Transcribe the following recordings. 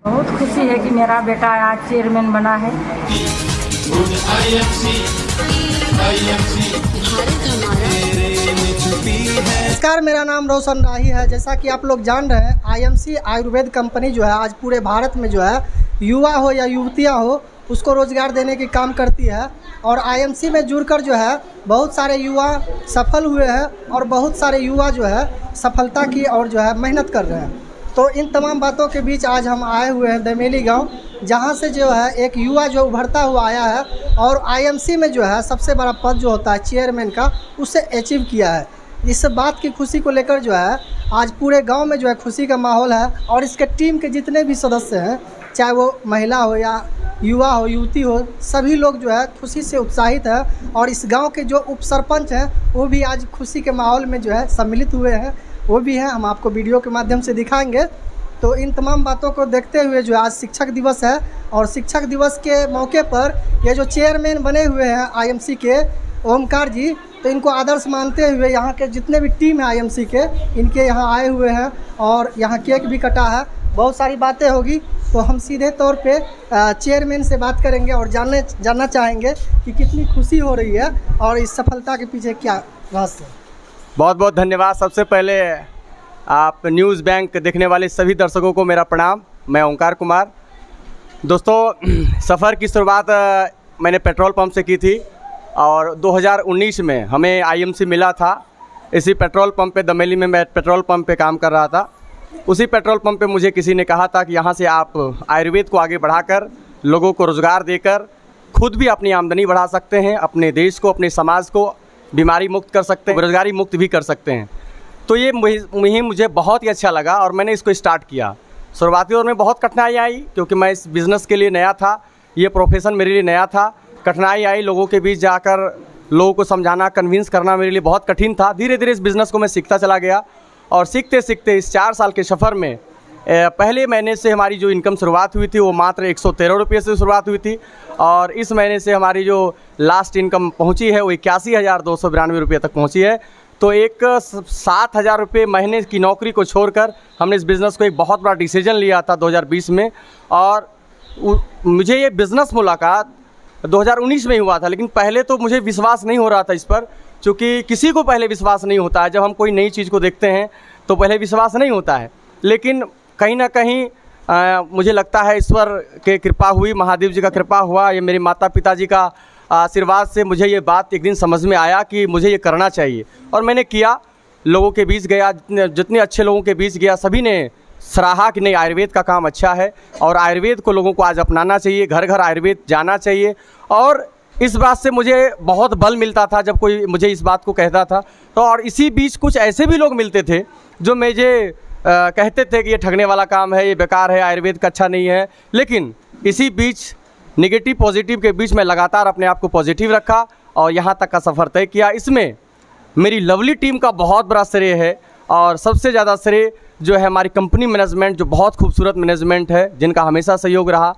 बहुत खुशी है कि मेरा बेटा आज चेयरमैन बना है। नमस्कार, मेरा नाम रोशन राही है। जैसा कि आप लोग जान रहे हैं, आईएमसी आयुर्वेद कंपनी जो है आज पूरे भारत में जो है युवा हो या युवतियां हो उसको रोज़गार देने की काम करती है। और आईएमसी में जुड़कर जो है बहुत सारे युवा सफल हुए हैं और बहुत सारे युवा जो है सफलता की और जो है मेहनत कर रहे हैं। तो इन तमाम बातों के बीच आज हम आए हुए हैं दमेली गांव, जहां से जो है एक युवा जो उभरता हुआ आया है और आईएमसी में जो है सबसे बड़ा पद जो होता है चेयरमैन का, उसे अचीव किया है। इस बात की खुशी को लेकर जो है आज पूरे गांव में जो है खुशी का माहौल है। और इसके टीम के जितने भी सदस्य हैं, चाहे वो महिला हो या युवा हो युवती हो, सभी लोग जो है खुशी से उत्साहित है। और इस गांव के जो उप सरपंच हैं वो भी आज खुशी के माहौल में जो है सम्मिलित हुए हैं, वो भी हैं, हम आपको वीडियो के माध्यम से दिखाएंगे। तो इन तमाम बातों को देखते हुए जो आज शिक्षक दिवस है और शिक्षक दिवस के मौके पर ये जो चेयरमैन बने हुए हैं आईएमसी के ओमकार जी, तो इनको आदर्श मानते हुए यहाँ के जितने भी टीम है आईएमसी के, इनके यहाँ आए हुए हैं और यहाँ केक भी कटा है। बहुत सारी बातें होगी, तो हम सीधे तौर पे चेयरमैन से बात करेंगे और जानना चाहेंगे कि कितनी खुशी हो रही है और इस सफलता के पीछे क्या रहस्य है। बहुत बहुत धन्यवाद। सबसे पहले आप न्यूज़ बैंक देखने वाले सभी दर्शकों को मेरा प्रणाम। मैं ओंकार कुमार। दोस्तों, सफ़र की शुरुआत मैंने पेट्रोल पंप से की थी और 2019 में हमें आईएमसी मिला था। इसी पेट्रोल पंप पे दमेली में मैं पेट्रोल पंप पे काम कर रहा था। उसी पेट्रोल पंप पे मुझे किसी ने कहा था कि यहाँ से आप आयुर्वेद को आगे बढ़ाकर लोगों को रोज़गार देकर खुद भी अपनी आमदनी बढ़ा सकते हैं, अपने देश को, अपने समाज को बीमारी मुक्त कर सकते हैं, बेरोजगारी मुक्त भी कर सकते हैं। तो ये मुझे बहुत ही अच्छा लगा और मैंने इसको स्टार्ट किया। शुरुआती दौर में बहुत कठिनाई आई क्योंकि मैं इस बिज़नेस के लिए नया था, ये प्रोफेशन मेरे लिए नया था। कठिनाई आई, लोगों के बीच जाकर लोगों को समझाना, कन्विंस करना मेरे लिए बहुत कठिन था। धीरे धीरे इस बिज़नेस को मैं सीखता चला गया और सीखते सीखते इस 4 साल के सफ़र में पहले महीने से हमारी जो इनकम शुरुआत हुई थी वो मात्र 113 रुपये से शुरुआत हुई थी और इस महीने से हमारी जो लास्ट इनकम पहुंची है वो 81,292 रुपये तक पहुंची है। तो एक 7,000 रुपये महीने की नौकरी को छोड़कर हमने इस बिज़नेस को एक बहुत बड़ा डिसीजन लिया था 2020 में। और मुझे ये बिज़नेस मुलाकात 2019 में ही हुआ था, लेकिन पहले तो मुझे विश्वास नहीं हो रहा था इस पर, क्योंकि किसी को पहले विश्वास नहीं होता है। जब हम कोई नई चीज़ को देखते हैं तो पहले विश्वास नहीं होता है, लेकिन कहीं ना कहीं मुझे लगता है ईश्वर के कृपा हुई, महादेव जी का कृपा हुआ, ये मेरे माता पिताजी का आशीर्वाद से मुझे ये बात एक दिन समझ में आया कि मुझे ये करना चाहिए और मैंने किया। लोगों के बीच गया, जितने अच्छे लोगों के बीच गया सभी ने सराहा कि नहीं, आयुर्वेद का काम अच्छा है और आयुर्वेद को लोगों को आज अपनाना चाहिए, घर घर आयुर्वेद जाना चाहिए। और इस बात से मुझे बहुत बल मिलता था जब कोई मुझे इस बात को कहता था। तो और इसी बीच कुछ ऐसे भी लोग मिलते थे जो मुझे कहते थे कि ये ठगने वाला काम है, ये बेकार है, आयुर्वेद का अच्छा नहीं है। लेकिन इसी बीच नेगेटिव पॉजिटिव के बीच मैं लगातार अपने आप को पॉजिटिव रखा और यहाँ तक का सफ़र तय किया। इसमें मेरी लवली टीम का बहुत बड़ा श्रेय है और सबसे ज़्यादा श्रेय जो है हमारी कंपनी मैनेजमेंट, जो बहुत खूबसूरत मैनेजमेंट है, जिनका हमेशा सहयोग रहा,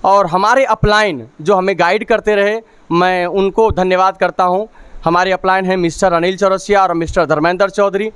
और हमारे अपलाइन जो हमें गाइड करते रहे, मैं उनको धन्यवाद करता हूँ। हमारे अपलाइन हैं मिस्टर अनिल चौरसिया और मिस्टर धर्मेंद्र चौधरी,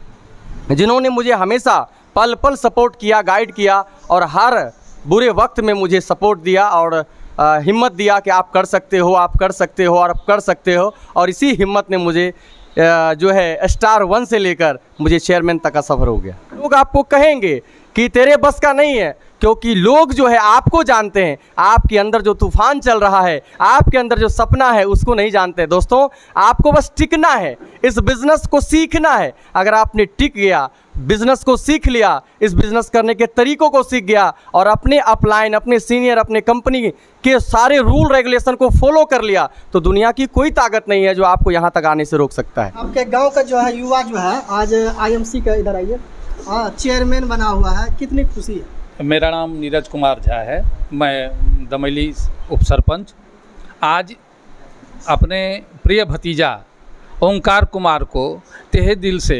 जिन्होंने मुझे हमेशा पल पल सपोर्ट किया, गाइड किया और हर बुरे वक्त में मुझे सपोर्ट दिया और हिम्मत दिया कि आप कर सकते हो, आप कर सकते हो और आप कर सकते हो। और इसी हिम्मत ने मुझे जो है स्टार 1 से लेकर मुझे चेयरमैन तक का सफ़र हो गया। लोग आपको कहेंगे कि तेरे बस का नहीं है, क्योंकि लोग जो है आपको जानते हैं, आपके अंदर जो तूफान चल रहा है, आपके अंदर जो सपना है उसको नहीं जानते। दोस्तों, आपको बस टिकना है, इस बिज़नेस को सीखना है। अगर आपने टिक गया, बिज़नेस को सीख लिया, इस बिज़नेस करने के तरीक़ों को सीख गया और अपने अपलाइन, अपने सीनियर, अपने कंपनी के सारे रूल रेगुलेशन को फॉलो कर लिया, तो दुनिया की कोई ताकत नहीं है जो आपको यहाँ तक आने से रोक सकता है। आपके गाँव का जो है युवा जो है आज आईएमसी का, इधर आइए, चेयरमैन बना हुआ है, कितनी खुशी है। मेरा नाम नीरज कुमार झा है, मैं दमेली उप सरपंच। आज अपने प्रिय भतीजा ओंकार कुमार को तहे दिल से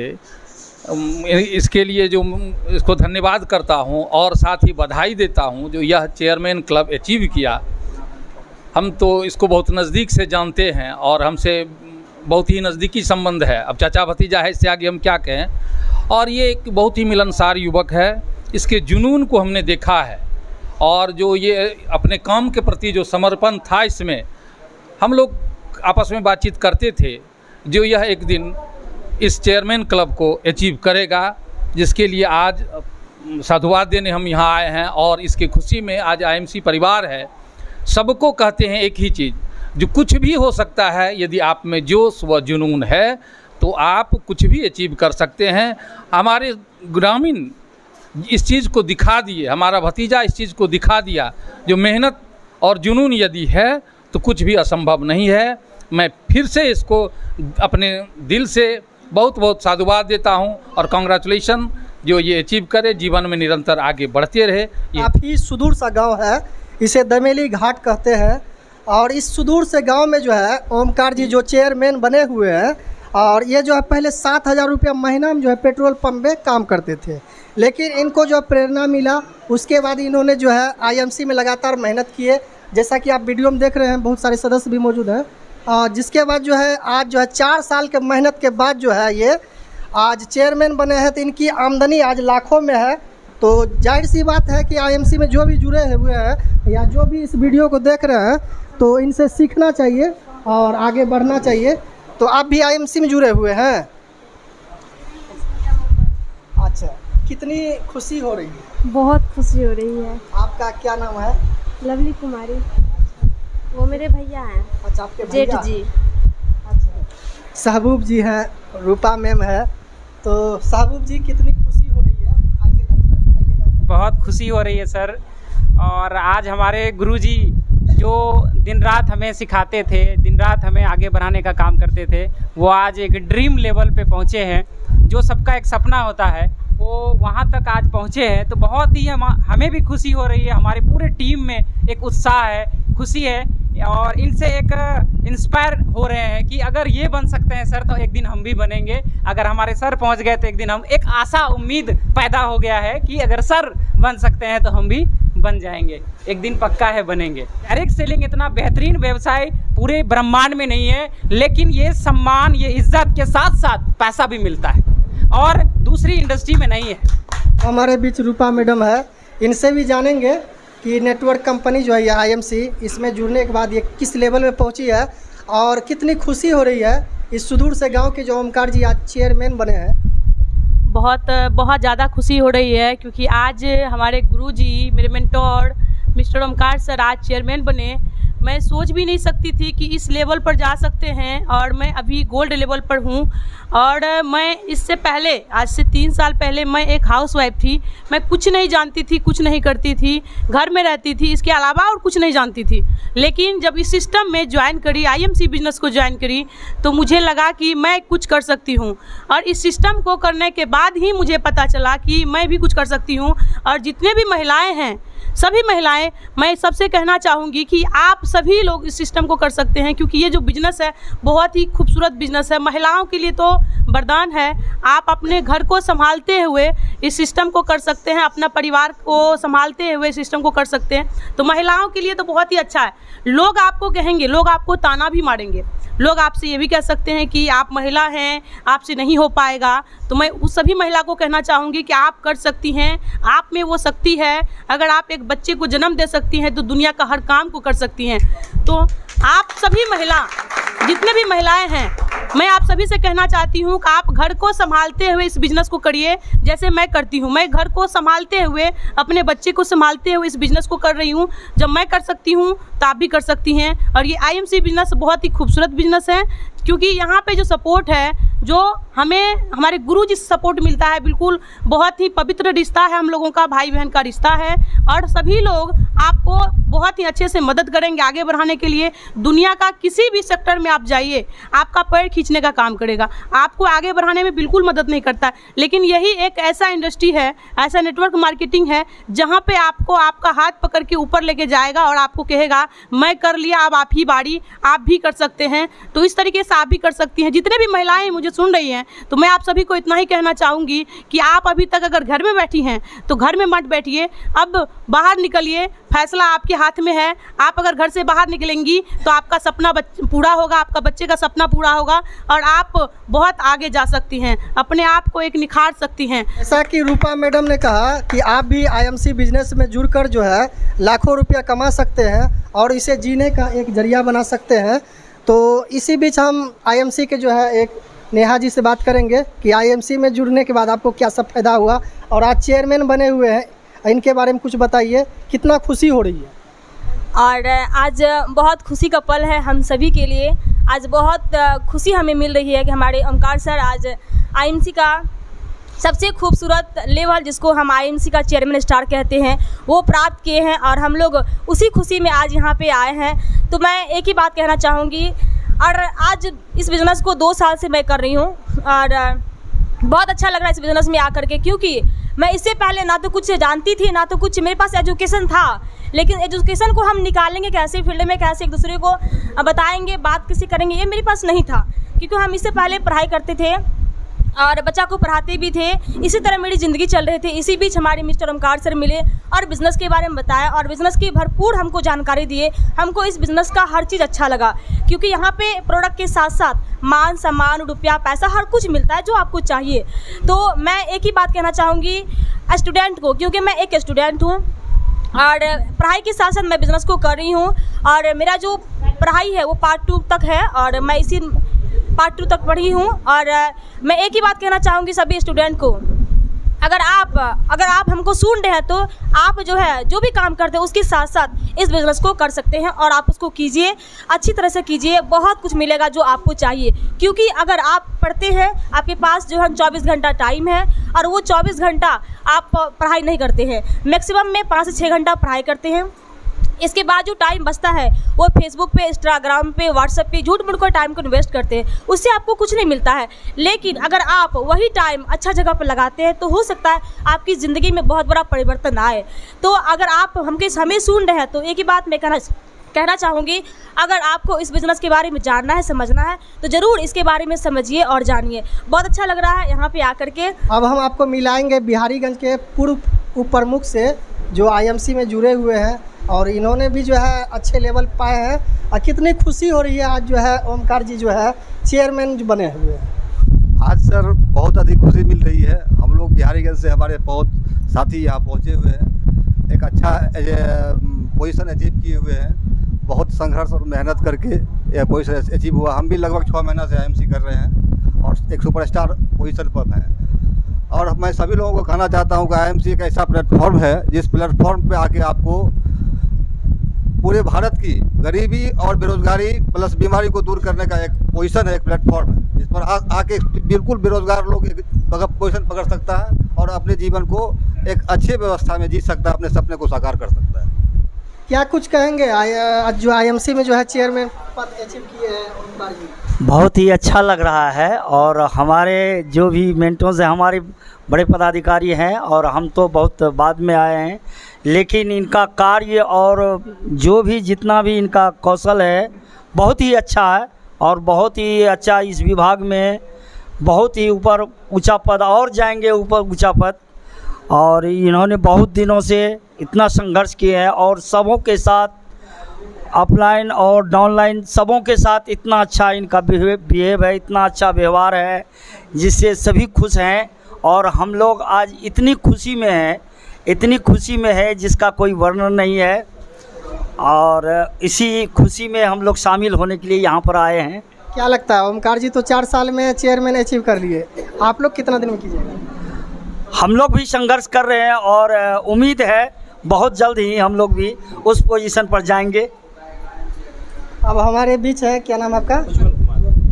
इसके लिए जो इसको धन्यवाद करता हूं और साथ ही बधाई देता हूं जो यह चेयरमैन क्लब अचीव किया। हम तो इसको बहुत नज़दीक से जानते हैं और हमसे बहुत ही नज़दीकी संबंध है। अब चाचा भतीजा है, इससे आगे हम क्या कहें। और ये एक बहुत ही मिलनसार युवक है, इसके जुनून को हमने देखा है और जो ये अपने काम के प्रति जो समर्पण था, इसमें हम लोग आपस में बातचीत करते थे जो यह एक दिन इस चेयरमैन क्लब को अचीव करेगा, जिसके लिए आज साधुवाद देने हम यहाँ आए हैं। और इसकी खुशी में आज आईएमसी परिवार है, सबको कहते हैं एक ही चीज़, जो कुछ भी हो सकता है, यदि आप में जोश व जुनून है तो आप कुछ भी अचीव कर सकते हैं। हमारे ग्रामीण इस चीज़ को दिखा दिए, हमारा भतीजा इस चीज़ को दिखा दिया, जो मेहनत और जुनून यदि है तो कुछ भी असंभव नहीं है। मैं फिर से इसको अपने दिल से बहुत बहुत साधुवाद देता हूं और कांग्रेचुलेशन, जो ये अचीव करे, जीवन में निरंतर आगे बढ़ते रहे। काफ़ी सुदूर सा गांव है, इसे दमेली घाट कहते हैं। और इस सुदूर से गांव में जो है ओमकार जी जो चेयरमैन बने हुए हैं, और ये जो है पहले 7,000 रुपया महीना में जो है पेट्रोल पंप में काम करते थे, लेकिन इनको जो प्रेरणा मिला उसके बाद इन्होंने जो है आईएमसी में लगातार मेहनत किए। जैसा कि आप वीडियो में देख रहे हैं, बहुत सारे सदस्य भी मौजूद हैं। जिसके बाद जो है आज जो है 4 साल के मेहनत के बाद जो है ये आज चेयरमैन बने हैं, तो इनकी आमदनी आज लाखों में है। तो जाहिर सी बात है कि आईएमसी में जो भी जुड़े हुए हैं या जो भी इस वीडियो को देख रहे हैं, तो इनसे सीखना चाहिए और आगे बढ़ना चाहिए। तो आप भी आईएमसी में जुड़े हुए हैं? अच्छा, कितनी खुशी हो रही है? बहुत खुशी हो रही है। आपका क्या नाम है? लवली कुमारी। वो मेरे भैया हैं। अच्छा, आपके जेठ भैया? जी। अच्छा, सहबूब जी हैं, रूपा मैम है। तो सहबूब जी कितनी खुशी हो रही है? आइएगा। बहुत खुशी हो रही है सर। और आज हमारे गुरुजी जो दिन रात हमें सिखाते थे, दिन रात हमें आगे बढ़ाने का काम करते थे, वो आज एक ड्रीम लेवल पे पहुँचे हैं। जो सबका एक सपना होता है वो वहाँ तक आज पहुँचे हैं। तो बहुत ही हमें भी खुशी हो रही है, हमारे पूरे टीम में एक उत्साह है, खुशी है, और इनसे एक इंस्पायर हो रहे हैं कि अगर ये बन सकते हैं सर तो एक दिन हम भी बनेंगे। अगर हमारे सर पहुँच गए तो एक दिन हम, एक आशा उम्मीद पैदा हो गया है कि अगर सर बन सकते हैं तो हम भी बन जाएंगे, एक दिन पक्का है बनेंगे। डायरेक्ट सेलिंग इतना बेहतरीन व्यवसाय पूरे ब्रह्मांड में नहीं है, लेकिन ये सम्मान, ये इज्जत के साथ साथ पैसा भी मिलता है और दूसरी इंडस्ट्री में नहीं है। हमारे बीच रूपा मैडम है, इनसे भी जानेंगे कि नेटवर्क कंपनी जो है ये आईएमसी, इसमें जुड़ने के बाद ये किस लेवल में पहुंची है और कितनी खुशी हो रही है इस सुदूर से गांव के जो ओमकार जी आज चेयरमैन बने हैं। बहुत ज़्यादा खुशी हो रही है, क्योंकि आज हमारे गुरुजी, मेरे मेंटोर मिस्टर ओमकार सर आज चेयरमैन बने। मैं सोच भी नहीं सकती थी कि इस लेवल पर जा सकते हैं, और मैं अभी गोल्ड लेवल पर हूँ। और मैं इससे पहले, आज से 3 साल पहले, मैं एक हाउसवाइफ थी। मैं कुछ नहीं जानती थी, कुछ नहीं करती थी, घर में रहती थी, इसके अलावा और कुछ नहीं जानती थी। लेकिन जब इस सिस्टम में ज्वाइन करी, आईएमसी बिजनेस को ज्वाइन करी, तो मुझे लगा कि मैं कुछ कर सकती हूँ। और इस सिस्टम को करने के बाद ही मुझे पता चला कि मैं भी कुछ कर सकती हूँ। और जितने भी महिलाएँ हैं, सभी महिलाएं, मैं सबसे कहना चाहूँगी कि आप सभी लोग इस सिस्टम को कर सकते हैं, क्योंकि ये जो बिज़नेस है बहुत ही खूबसूरत बिज़नेस है। महिलाओं के लिए तो वरदान है। आप अपने घर को संभालते हुए इस सिस्टम को कर सकते हैं, अपना परिवार को संभालते हुए इस सिस्टम को कर सकते हैं। तो महिलाओं के लिए तो बहुत ही अच्छा है। लोग आपको कहेंगे, लोग आपको ताना भी मारेंगे, लोग आपसे ये भी कह सकते हैं कि आप महिला हैं, आपसे नहीं हो पाएगा। तो मैं उस सभी महिला को कहना चाहूँगी कि आप कर सकती हैं, आप में वो शक्ति है। अगर आप एक बच्चे को जन्म दे सकती हैं तो दुनिया का हर काम को कर सकती हैं। तो आप सभी महिला, जितने भी महिलाएं हैं, मैं आप सभी से कहना चाहती हूँ कि आप घर को संभालते हुए इस बिज़नेस को करिए, जैसे मैं करती हूँ। मैं घर को संभालते हुए, अपने बच्चे को संभालते हुए इस बिज़नेस को कर रही हूँ। जब मैं कर सकती हूँ तो आप भी कर सकती हैं। और ये आईएमसी बिज़नेस बहुत ही खूबसूरत बिज़नेस है, क्योंकि यहाँ पे जो सपोर्ट है, जो हमें हमारे गुरुजी से सपोर्ट मिलता है, बिल्कुल बहुत ही पवित्र रिश्ता है, हम लोगों का भाई बहन का रिश्ता है। और सभी लोग आपको बहुत ही अच्छे से मदद करेंगे आगे बढ़ाने के लिए। दुनिया का किसी भी सेक्टर में आप जाइए, आपका पैर खींचने का काम करेगा, आपको आगे बढ़ाने में बिल्कुल मदद नहीं करता। लेकिन यही एक ऐसा इंडस्ट्री है, ऐसा नेटवर्क मार्केटिंग है, जहाँ पे आपको आपका हाथ पकड़ के ऊपर लेके जाएगा और आपको कहेगा मैं कर लिया, अब आप ही बारी, आप भी कर सकते हैं। तो इस तरीके से ऐसा आप भी कर सकती हैं। जितने भी महिलाएं मुझे सुन रही हैं तो मैं आप सभी को इतना ही कहना चाहूँगी कि आप अभी तक अगर घर में बैठी हैं तो घर में मत बैठिए, अब बाहर निकलिए, फैसला आपके हाथ में है। आप अगर घर से बाहर निकलेंगी तो आपका सपना पूरा होगा, आपका बच्चे का सपना पूरा होगा और आप बहुत आगे जा सकती हैं, अपने आप को एक निखार सकती हैं। जैसा कि रूपा मैडम ने कहा कि आप भी आईएमसी बिजनेस में जुड़कर जो है लाखों रुपया कमा सकते हैं और इसे जीने का एक जरिया बना सकते हैं। तो इसी बीच हम आईएमसी के जो है एक नेहा जी से बात करेंगे कि आईएमसी में जुड़ने के बाद आपको क्या सब फायदा हुआ और आज चेयरमैन बने हुए हैं, इनके बारे में कुछ बताइए, कितना खुशी हो रही है। और आज बहुत खुशी का पल है हम सभी के लिए। आज बहुत खुशी हमें मिल रही है कि हमारे ओमकार सर आज आईएमसी का सबसे खूबसूरत लेवल, जिसको हम आईएमसी का चेयरमैन स्टार कहते हैं, वो प्राप्त किए हैं और हम लोग उसी खुशी में आज यहाँ पे आए हैं। तो मैं एक ही बात कहना चाहूँगी, और आज इस बिज़नेस को 2 साल से मैं कर रही हूँ और बहुत अच्छा लग रहा है इस बिज़नेस में आकर के, क्योंकि मैं इससे पहले ना तो कुछ जानती थी ना तो कुछ मेरे पास एजुकेशन था, लेकिन एजुकेशन को हम निकालेंगे कैसे, फील्ड में कैसे एक दूसरे को बताएंगे, बात कैसे करेंगे, ये मेरे पास नहीं था, क्योंकि हम इससे पहले पढ़ाई करते थे और बच्चा को पढ़ाते भी थे। इसी तरह मेरी ज़िंदगी चल रही थी। इसी बीच हमारे मिस्टर ओमकार सर मिले और बिज़नेस के बारे में बताया और बिज़नेस की भरपूर हमको जानकारी दिए। हमको इस बिज़नेस का हर चीज़ अच्छा लगा, क्योंकि यहाँ पे प्रोडक्ट के साथ साथ मान सम्मान, रुपया, पैसा, हर कुछ मिलता है जो आपको चाहिए। तो मैं एक ही बात कहना चाहूँगी स्टूडेंट को, क्योंकि मैं एक स्टूडेंट हूँ और पढ़ाई के साथ साथ मैं बिज़नेस को कर रही हूँ और मेरा जो पढ़ाई है वो पार्ट 2 तक है और मैं इसी पार्ट 2 तक पढ़ी हूँ। और मैं एक ही बात कहना चाहूँगी सभी स्टूडेंट को, अगर आप हमको सुन रहे हैं तो आप जो है जो भी काम करते हैं उसके साथ साथ इस बिज़नेस को कर सकते हैं और आप उसको कीजिए, अच्छी तरह से कीजिए, बहुत कुछ मिलेगा जो आपको चाहिए। क्योंकि अगर आप पढ़ते हैं, आपके पास जो है 24 घंटा टाइम है और वो 24 घंटा आप पढ़ाई नहीं करते हैं, मैक्सिमम में 5 से 6 घंटा पढ़ाई करते हैं। इसके बाद जो टाइम बचता है वो फेसबुक पे, इंस्टाग्राम पे, व्हाट्सएप पे झूठ मूठ को टाइम को इन्वेस्ट करते हैं, उससे आपको कुछ नहीं मिलता है। लेकिन अगर आप वही टाइम अच्छा जगह पर लगाते हैं तो हो सकता है आपकी ज़िंदगी में बहुत बड़ा परिवर्तन आए। तो अगर आप हमें सुन रहे हैं तो एक ही बात मैं कहना चाहूँगी, अगर आपको इस बिज़नेस के बारे में जानना है, समझना है तो ज़रूर इसके बारे में समझिए और जानिए। बहुत अच्छा लग रहा है यहाँ पे आकर के। अब हम आपको मिलाएंगे बिहारीगंज के पूर्व उप प्रमुख से जो आईएमसी में जुड़े हुए हैं और इन्होंने भी जो है अच्छे लेवल पाए हैं और कितनी खुशी हो रही है आज जो है ओमकार जी जो है चेयरमैन बने हुए हैं। आज सर बहुत अधिक खुशी मिल रही है। हम लोग बिहारीगंज से हमारे बहुत साथी यहाँ पहुँचे हुए हैं, एक अच्छा पोजीशन अचीव किए हुए हैं, बहुत संघर्ष और मेहनत करके यह पोजीशन अचीव हुआ। हम भी लगभग 6 महीना से आईएमसी कर रहे हैं और एक सुपरस्टार पोजीशन पर हैं। और मैं सभी लोगों को कहना चाहता हूँ कि आईएमसी एक ऐसा प्लेटफॉर्म है जिस प्लेटफॉर्म पे आके आपको पूरे भारत की गरीबी और बेरोजगारी प्लस बीमारी को दूर करने का एक पोजीशन है, एक प्लेटफॉर्म है जिस पर आके बिल्कुल बेरोजगार लोग एक पोजीशन पकड़ सकता है और अपने जीवन को एक अच्छी व्यवस्था में जी सकता है, अपने सपने को साकार कर सकता है। क्या कुछ कहेंगे आज जो आईएमसी में जो है चेयरमैन पद अचीव किए हैं ओमकार जी? बहुत ही अच्छा लग रहा है और हमारे जो भी मेंटर्स हैं, हमारे बड़े पदाधिकारी हैं और हम तो बहुत बाद में आए हैं, लेकिन इनका कार्य और जो भी जितना भी इनका कौशल है बहुत ही अच्छा है और बहुत ही अच्छा इस विभाग में बहुत ही ऊपर ऊंचा पद और जाएंगे, ऊपर ऊंचा पद। और इन्होंने बहुत दिनों से इतना संघर्ष किए हैं और सबों के साथ अपलाइन और डाउनलाइन सबों के साथ इतना अच्छा इनका बिहेव है, इतना अच्छा व्यवहार है जिससे सभी खुश हैं। और हम लोग आज इतनी खुशी में हैं, इतनी खुशी में है जिसका कोई वर्णन नहीं है और इसी खुशी में हम लोग शामिल होने के लिए यहाँ पर आए हैं। क्या लगता है ओमकार जी तो 4 साल में चेयरमैन अचीव कर लिए, आप लोग कितना दिन में कीजिएगा? हम लोग भी संघर्ष कर रहे हैं और उम्मीद है बहुत जल्द ही हम लोग भी उस पोजीशन पर जाएंगे। अब हमारे बीच है, क्या नाम आपका?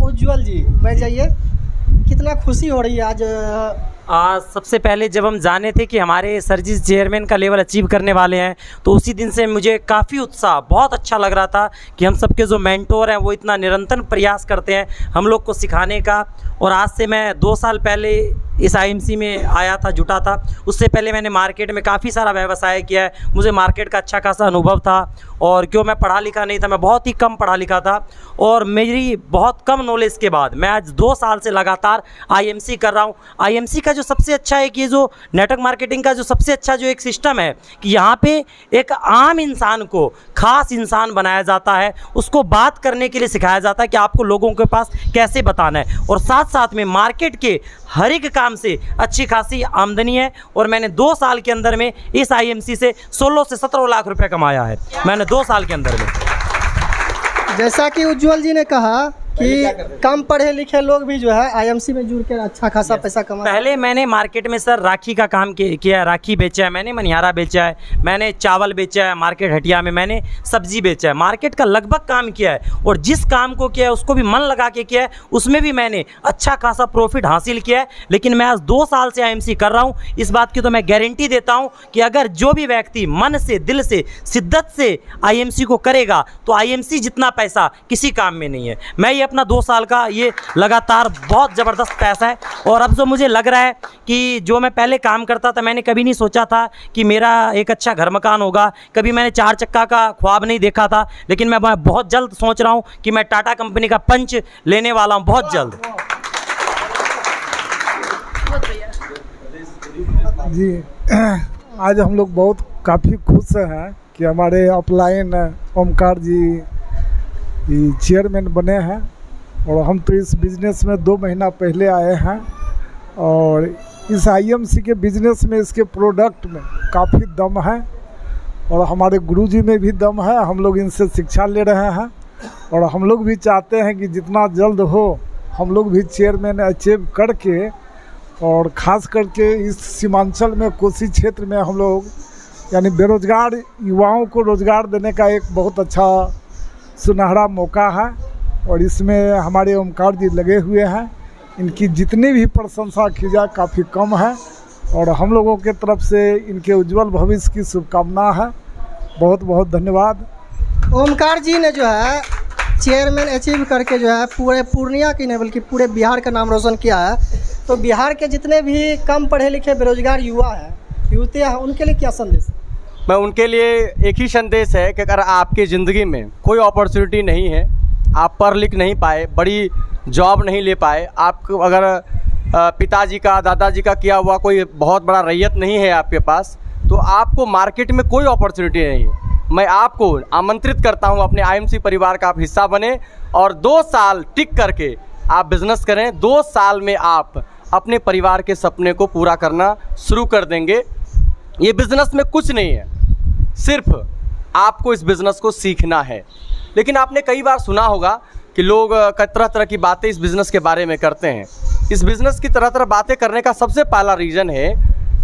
उज्ज्वल जी, बैठ जाइए। कितना खुशी हो रही है आज? सबसे पहले जब हम जाने थे कि हमारे सर जी चेयरमैन का लेवल अचीव करने वाले हैं तो उसी दिन से मुझे काफ़ी उत्साह, बहुत अच्छा लग रहा था कि हम सबके जो मेंटोर हैं वो इतना निरंतर प्रयास करते हैं हम लोग को सिखाने का और आज से मैं 2 साल पहले इस आईएमसी में आया था, जुटा था। उससे पहले मैंने मार्केट में काफ़ी सारा व्यवसाय किया है, मुझे मार्केट का अच्छा खासा अनुभव था। और क्यों मैं पढ़ा लिखा नहीं था, मैं बहुत ही कम पढ़ा लिखा था, और मेरी बहुत कम नॉलेज के बाद मैं आज 2 साल से लगातार आईएमसी कर रहा हूँ। आईएमसी का जो सबसे अच्छा है कि ये जो नेटवर्क मार्केटिंग का जो सबसे अच्छा जो एक सिस्टम है कि यहाँ पे एक आम इंसान को खास इंसान बनाया जाता है, उसको बात करने के लिए सिखाया जाता है कि आपको लोगों के पास कैसे बताना है, और साथ साथ में मार्केट के हर एक काम से अच्छी खासी आमदनी है। और मैंने 2 साल के अंदर में इस आईएमसी से 16 से 17 लाख रुपए कमाया है, मैंने 2 साल के अंदर में। जैसा कि उज्ज्वल जी ने कहा कि कम पढ़े लिखे लोग भी जो है आईएमसी में जुड़ कर अच्छा खासा पैसा कमा। पहले मैंने मार्केट में सर राखी का काम किया है, राखी बेचा है मैंने, मनिहारा बेचा है मैंने, चावल बेचा है मार्केट हटिया में मैंने, सब्जी बेचा है, मार्केट का लगभग काम किया है। और जिस काम को किया है उसको भी मन लगा के किया है, उसमें भी मैंने अच्छा खासा प्रॉफिट हासिल किया है। लेकिन मैं आज 2 साल से आईएमसी कर रहा हूँ, इस बात की तो मैं गारंटी देता हूँ कि अगर जो भी व्यक्ति मन से, दिल से, शिद्दत से आईएमसी को करेगा तो आईएमसी जितना पैसा किसी काम में नहीं है। मैं अपना 2 साल का ये लगातार बहुत ज़बरदस्त पैसा है। और अब जो मुझे लग रहा है कि जो मैं पहले काम करता था, मैंने कभी नहीं सोचा था कि मेरा एक अच्छा घर मकान होगा, कभी मैंने 4 चक्का का ख्वाब नहीं देखा था। लेकिन मैं बहुत जल्द सोच रहा हूँ कि मैं टाटा कंपनी का पंच लेने वाला हूँ, बहुत जल्द। जी, आज हम लोग बहुत काफ़ी खुश हैं कि हमारे अपलाइन ओमकार जी चेयरमैन बने हैं। और हम तो इस बिज़नेस में 2 महीना पहले आए हैं, और इस आईएमसी के बिज़नेस में, इसके प्रोडक्ट में काफ़ी दम है, और हमारे गुरुजी में भी दम है। हम लोग इनसे शिक्षा ले रहे हैं, और हम लोग भी चाहते हैं कि जितना जल्द हो हम लोग भी चेयरमैन अचीव करके, और ख़ास करके इस सीमांचल में, कोसी क्षेत्र में हम लोग यानी बेरोज़गार युवाओं को रोज़गार देने का एक बहुत अच्छा सुनहरा मौका है। और इसमें हमारे ओमकार जी लगे हुए हैं, इनकी जितनी भी प्रशंसा की जाए काफ़ी कम है, और हम लोगों के तरफ से इनके उज्जवल भविष्य की शुभकामना है। बहुत बहुत धन्यवाद। ओमकार जी ने जो है चेयरमैन अचीव करके जो है पूरे पूर्णिया की नहीं बल्कि पूरे बिहार का नाम रोशन किया है। तो बिहार के जितने भी कम पढ़े लिखे बेरोजगार युवा हैं, युवतियाँ हैं, उनके लिए क्या संदेश है? मैं उनके लिए एक ही संदेश है कि अगर आपकी ज़िंदगी में कोई अपॉर्चुनिटी नहीं है, आप पढ़ लिख नहीं पाए, बड़ी जॉब नहीं ले पाए, आप अगर पिताजी का, दादाजी का किया हुआ कोई बहुत बड़ा रैयत नहीं है आपके पास, तो आपको मार्केट में कोई अपॉर्चुनिटी नहीं है। मैं आपको आमंत्रित करता हूं अपने आईएमसी परिवार का आप हिस्सा बने, और 2 साल टिक करके आप बिज़नेस करें। 2 साल में आप अपने परिवार के सपने को पूरा करना शुरू कर देंगे। ये बिज़नेस में कुछ नहीं है, सिर्फ आपको इस बिज़नेस को सीखना है। लेकिन आपने कई बार सुना होगा कि लोग तरह तरह की बातें इस बिज़नेस के बारे में करते हैं। इस बिज़नेस की तरह तरह बातें करने का सबसे पहला रीज़न है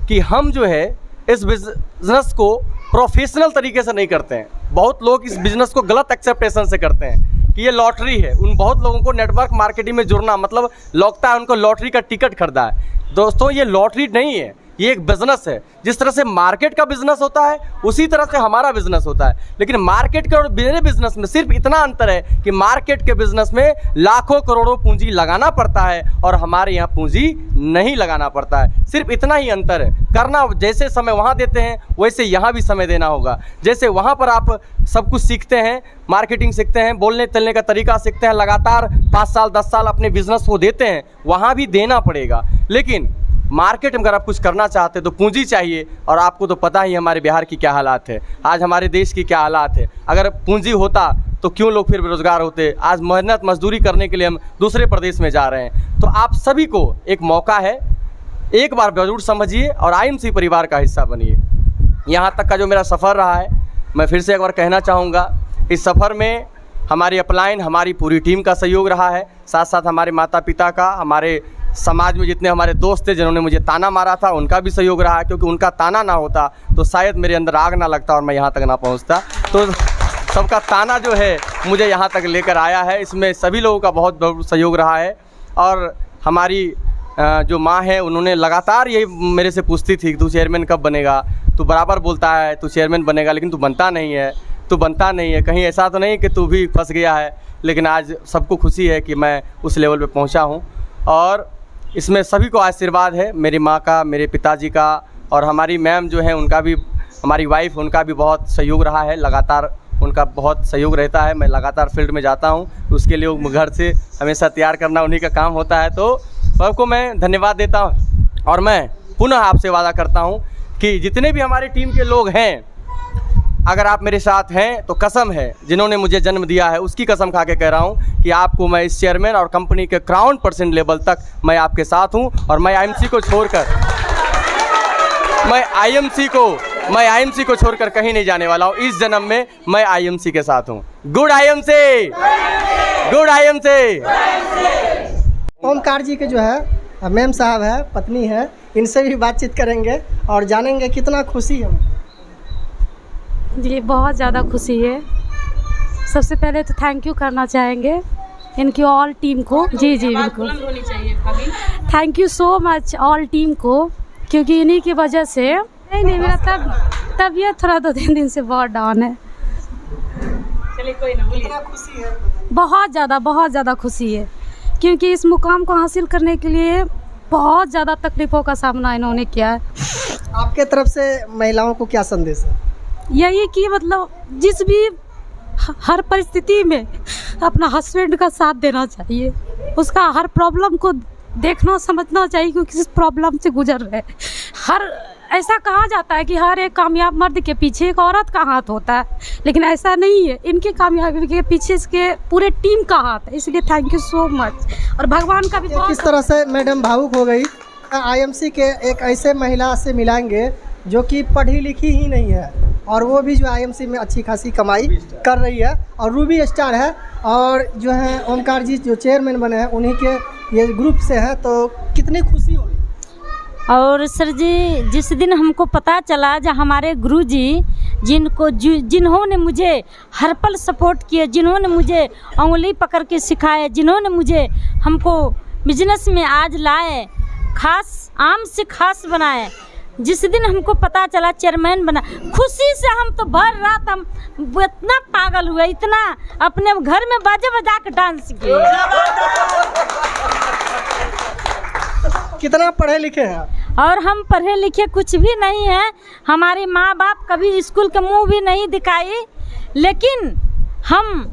कि हम जो है इस बिज़नेस को प्रोफेशनल तरीके से नहीं करते हैं। बहुत लोग इस बिज़नेस को गलत एक्सेप्टेशन से करते हैं कि ये लॉटरी है। उन बहुत लोगों को नेटवर्क मार्केटिंग में जुड़ना मतलब लगता है उनको लॉटरी का टिकट खरीदा है। दोस्तों, ये लॉटरी नहीं है, ये एक बिज़नेस है। जिस तरह से मार्केट का बिज़नेस होता है उसी तरह से हमारा बिज़नेस होता है। लेकिन मार्केट के और मेरे बिज़नेस में सिर्फ इतना अंतर है कि मार्केट के बिज़नेस में लाखों करोड़ों पूंजी लगाना पड़ता है और हमारे यहाँ पूंजी नहीं लगाना पड़ता है। सिर्फ इतना ही अंतर है। करना जैसे समय वहाँ देते हैं वैसे यहाँ भी समय देना होगा। जैसे वहाँ पर आप सब कुछ सीखते हैं, मार्केटिंग सीखते हैं, बोलने चलने का तरीका सीखते हैं, लगातार 5 साल 10 साल अपने बिज़नेस को देते हैं, वहाँ भी देना पड़ेगा। लेकिन मार्केट में अगर आप कुछ करना चाहते हैं तो पूंजी चाहिए। और आपको तो पता ही हमारे बिहार की क्या हालात है, आज हमारे देश की क्या हालात है। अगर पूंजी होता तो क्यों लोग फिर बेरोजगार होते। आज मेहनत मजदूरी करने के लिए हम दूसरे प्रदेश में जा रहे हैं। तो आप सभी को एक मौका है, एक बार जरूर समझिए और आईएमसी परिवार का हिस्सा बनिए। यहाँ तक का जो मेरा सफ़र रहा है, मैं फिर से एक बार कहना चाहूँगा, इस सफ़र में हमारी अपलाइन, हमारी पूरी टीम का सहयोग रहा है, साथ साथ हमारे माता पिता का, हमारे समाज में जितने हमारे दोस्त थे जिन्होंने मुझे ताना मारा था उनका भी सहयोग रहा है। क्योंकि उनका ताना ना होता तो शायद मेरे अंदर आग ना लगता और मैं यहाँ तक ना पहुँचता। तो सबका ताना जो है मुझे यहाँ तक लेकर आया है। इसमें सभी लोगों का बहुत बहुत सहयोग रहा है। और हमारी जो माँ है उन्होंने लगातार यही मेरे से पूछती थी कि तू चेयरमैन कब बनेगा, तू बराबर बोलता है तू चेयरमैन बनेगा लेकिन तू बनता नहीं है, तू बनता नहीं है, कहीं ऐसा तो नहीं कि तू भी फंस गया है। लेकिन आज सबको खुशी है कि मैं उस लेवल पे पहुंचा हूं। और इसमें सभी को आशीर्वाद है, मेरी माँ का, मेरे पिताजी का, और हमारी मैम जो है उनका भी, हमारी वाइफ, उनका भी बहुत सहयोग रहा है। लगातार उनका बहुत सहयोग रहता है। मैं लगातार फील्ड में जाता हूँ, उसके लिए घर से हमेशा तैयार करना उन्हीं का काम होता है। तो सबको मैं धन्यवाद देता हूँ और मैं पुनः आपसे वादा करता हूँ कि जितने भी हमारी टीम के लोग हैं, अगर आप मेरे साथ हैं तो कसम है, जिन्होंने मुझे जन्म दिया है उसकी कसम खा के कह रहा हूँ कि आपको मैं इस चेयरमैन और कंपनी के क्राउन पर्सन लेवल तक मैं आपके साथ हूँ। और मैं आईएमसी को छोड़कर कहीं नहीं जाने वाला हूँ। इस जन्म में मैं आईएमसी के साथ हूँ। Good IMC, good IMC. Omkar ji के जो है मैम साहब है, पत्नी है, इनसे भी बातचीत करेंगे और जानेंगे कितना खुशी है। जी बहुत ज़्यादा खुशी है। सबसे पहले तो थैंक यू करना चाहेंगे इनकी ऑल टीम को। जी बिल्कुल, thank you so much all team को, क्योंकि इन्हीं की वजह से नहीं मेरा तबीयत थोड़ा 2-3 दिन से बहुत डाउन है। चलिए कोई ना, बोलिए। खुशी है, बहुत ज़्यादा खुशी है, क्योंकि इस मुकाम को हासिल करने के लिए बहुत ज़्यादा तकलीफ़ों का सामना इन्होंने किया है। आपके तरफ से महिलाओं को क्या संदेश है? यही कि मतलब जिस भी हर परिस्थिति में अपना हस्बैंड का साथ देना चाहिए, उसका हर प्रॉब्लम को देखना समझना चाहिए, क्योंकि किस प्रॉब्लम से गुजर रहे। ऐसा कहा जाता है कि हर एक कामयाब मर्द के पीछे एक औरत का हाथ होता है, लेकिन ऐसा नहीं है। इनके कामयाबी के पीछे इसके पूरे टीम का हाथ है, इसलिए थैंक यू सो मच। और भगवान का भी किस तरह से मैडम भावुक हो गई। आईएमसी के एक ऐसे महिला से मिलाएंगे जो कि पढ़ी लिखी ही नहीं है और वो भी जो आईएमसी में अच्छी खासी कमाई कर रही है और रूबी स्टार है, और जो है ओमकार जी जो चेयरमैन बने हैं उन्हीं के ये ग्रुप से हैं। तो कितनी खुशी होगी। और सर जी, जिस दिन हमको पता चला जो हमारे गुरुजी जिन्होंने मुझे हर पल सपोर्ट किए, जिन्होंने मुझे उंगली पकड़ के सिखाए, जिन्होंने मुझे हमको बिजनेस में आज लाए, खास आम से खास बनाए, जिस दिन हमको पता चला चेयरमैन बना, खुशी से हम तो भर रात हम इतना पागल हुए, इतना अपने घर में बाजा बजा के डांस किए। कितना पढ़े लिखे हैं? और हम पढ़े लिखे कुछ भी नहीं हैं। हमारे माँ बाप कभी स्कूल का मुंह भी नहीं दिखाई, लेकिन हम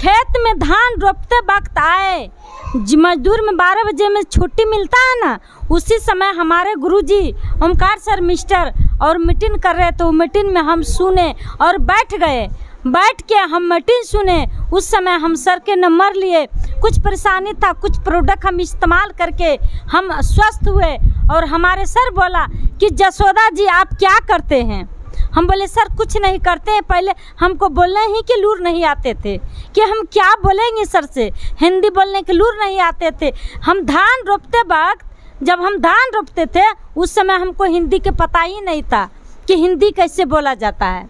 खेत में धान रोपते वक्त आए, मजदूर में 12 बजे में छुट्टी मिलता है ना, उसी समय हमारे गुरुजी ओमकार सर मिस्टर और मीटिंग कर रहे थे। मीटिंग में हम सुने और बैठ गए, बैठ के हम मीटिंग सुने। उस समय हम सर के नंबर लिए, कुछ परेशानी था, कुछ प्रोडक्ट हम इस्तेमाल करके हम स्वस्थ हुए। और हमारे सर बोला कि जसोदा जी आप क्या करते हैं? हम बोले सर कुछ नहीं करते हैं। पहले हमको बोलने ही के लूर नहीं आते थे कि हम क्या बोलेंगे सर से, हिंदी बोलने के लूर नहीं आते थे। हम धान रोपते वक्त, जब हम धान रोपते थे उस समय हमको हिंदी के पता ही नहीं था कि हिंदी कैसे बोला जाता है।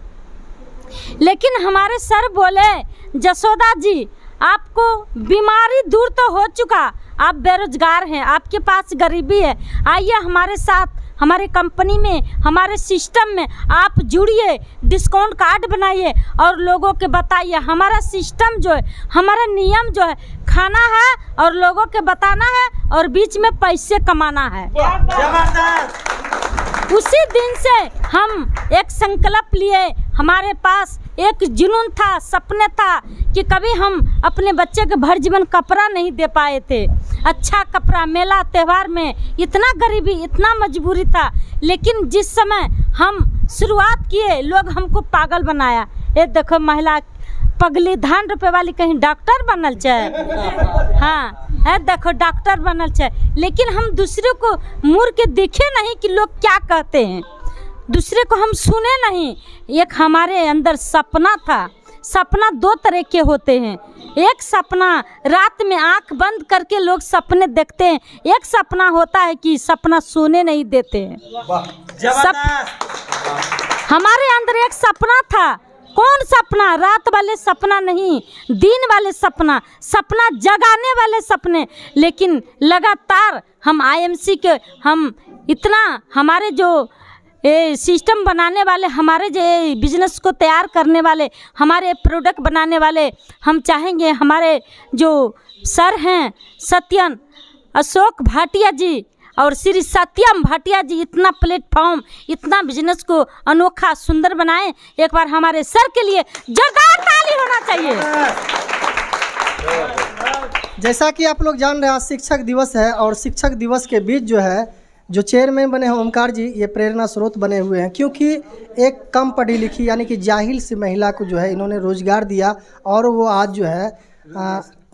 लेकिन हमारे सर बोले जसोदा जी आपको बीमारी दूर तो हो चुका, आप बेरोजगार हैं, आपके पास गरीबी है, आइए हमारे साथ, हमारे कंपनी में, हमारे सिस्टम में आप जुड़िए, डिस्काउंट कार्ड बनाइए और लोगों के बताइए। हमारा सिस्टम जो है, हमारा नियम जो है, खाना है और लोगों के बताना है और बीच में पैसे कमाना है। उसी दिन से हम एक संकल्प लिए, हमारे पास एक जुनून था, सपने था कि कभी हम अपने बच्चे के भर जीवन कपड़ा नहीं दे पाए थे, अच्छा कपड़ा, मेला त्यौहार में इतना गरीबी, इतना मजबूरी था। लेकिन जिस समय हम शुरुआत किए, लोग हमको पागल बनाया। ये देखो महिला पगली धान रुपए वाली कहीं डॉक्टर बनल चाहे, हाँ देखो डॉक्टर बनल चाहे। लेकिन हम दूसरे को मुड़ के देखे नहीं कि लोग क्या कहते हैं, दूसरे को हम सुने नहीं। एक हमारे अंदर सपना था। सपना 2 तरह के होते हैं। एक सपना रात में आंख बंद करके लोग सपने देखते हैं, एक सपना होता है कि सपना सोने नहीं देते हैं। हमारे अंदर एक सपना था। कौन सपना? रात वाले सपना नहीं, दिन वाले सपना, सपना जगाने वाले सपने। लेकिन लगातार हम आईएमसी के, हम इतना, हमारे जो सिस्टम बनाने वाले, हमारे जो बिजनेस को तैयार करने वाले, हमारे प्रोडक्ट बनाने वाले, हम चाहेंगे हमारे जो सर हैं सत्यन, अशोक भाटिया जी और श्री सत्यम भाटिया जी इतना प्लेटफॉर्म, इतना बिजनेस को अनोखा सुंदर बनाए। एक बार हमारे सर के लिए जोरदार ताली होना चाहिए। जैसा कि आप लोग जान रहे हैं आज शिक्षक दिवस है और शिक्षक दिवस के बीच जो है जो चेयरमैन बने हैं ओमकार जी, ये प्रेरणा स्रोत बने हुए हैं, क्योंकि एक कम पढ़ी लिखी यानी कि जाहिल सी महिला को जो है इन्होंने रोज़गार दिया और वो आज जो है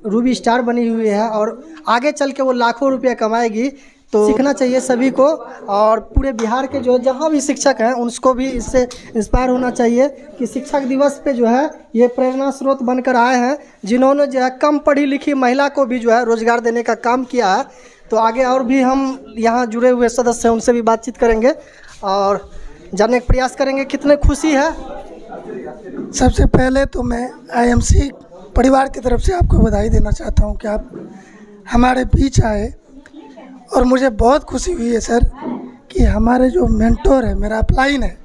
रूबी स्टार बनी हुई है और आगे चल के वो लाखों रुपये कमाएगी। तो सीखना चाहिए सभी को और पूरे बिहार के जो जहाँ भी शिक्षक हैं उनको भी इससे इंस्पायर होना चाहिए कि शिक्षक दिवस पे जो है ये प्रेरणा स्रोत बनकर आए हैं, जिन्होंने जो है कम पढ़ी लिखी महिला को भी जो है रोज़गार देने का काम किया है। तो आगे और भी हम यहाँ जुड़े हुए सदस्य हैं उनसे भी बातचीत करेंगे और जानने का प्रयास करेंगे कितने खुशी है। सबसे पहले तो मैं आईएमसी परिवार की तरफ से आपको बधाई देना चाहता हूँ कि आप हमारे बीच आए और मुझे बहुत खुशी हुई है सर कि हमारे जो मेंटोर है, मेरा अपलाइन है,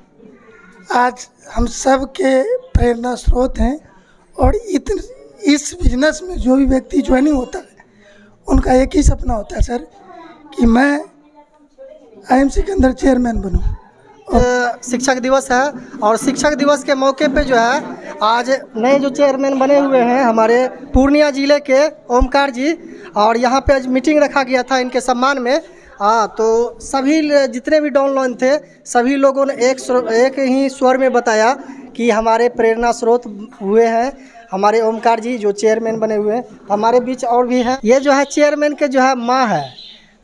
आज हम सब के प्रेरणा स्रोत हैं। और इस बिजनेस में जो भी व्यक्ति ज्वाइनिंग होता है उनका एक ही सपना होता है सर कि मैं आईएमसी के अंदर चेयरमैन बनूं। शिक्षक दिवस है और शिक्षक दिवस के मौके पे जो है आज नए जो चेयरमैन बने हुए हैं हमारे पूर्णिया जिले के ओमकार जी, और यहाँ पे आज मीटिंग रखा गया था इनके सम्मान में। तो सभी जितने भी डाउनलाइन थे सभी लोगों ने एक ही स्वर में बताया कि हमारे प्रेरणा स्रोत हुए हैं हमारे ओमकार जी जो चेयरमैन बने हुए हैं। हमारे बीच और भी है, ये जो है चेयरमैन के जो है माँ है,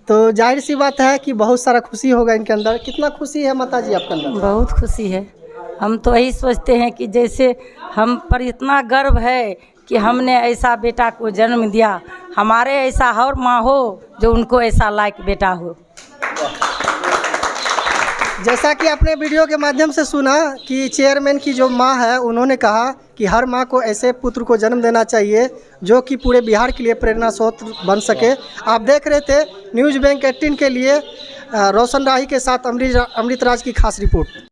तो जाहिर सी बात है कि बहुत सारा खुशी होगा इनके अंदर। कितना खुशी है माता जी आपके अंदर? बहुत खुशी है। हम तो यही सोचते हैं कि जैसे हम पर इतना गर्व है कि हमने ऐसा बेटा को जन्म दिया, हमारे ऐसा और माँ हो जो उनको ऐसा लायक बेटा हो। जैसा कि आपने वीडियो के माध्यम से सुना कि चेयरमैन की जो माँ है उन्होंने कहा कि हर माँ को ऐसे पुत्र को जन्म देना चाहिए जो कि पूरे बिहार के लिए प्रेरणा स्रोत बन सके। आप देख रहे थे न्यूज़ बैंक 18 के लिए रोशन राही के साथ अमृत राज की खास रिपोर्ट।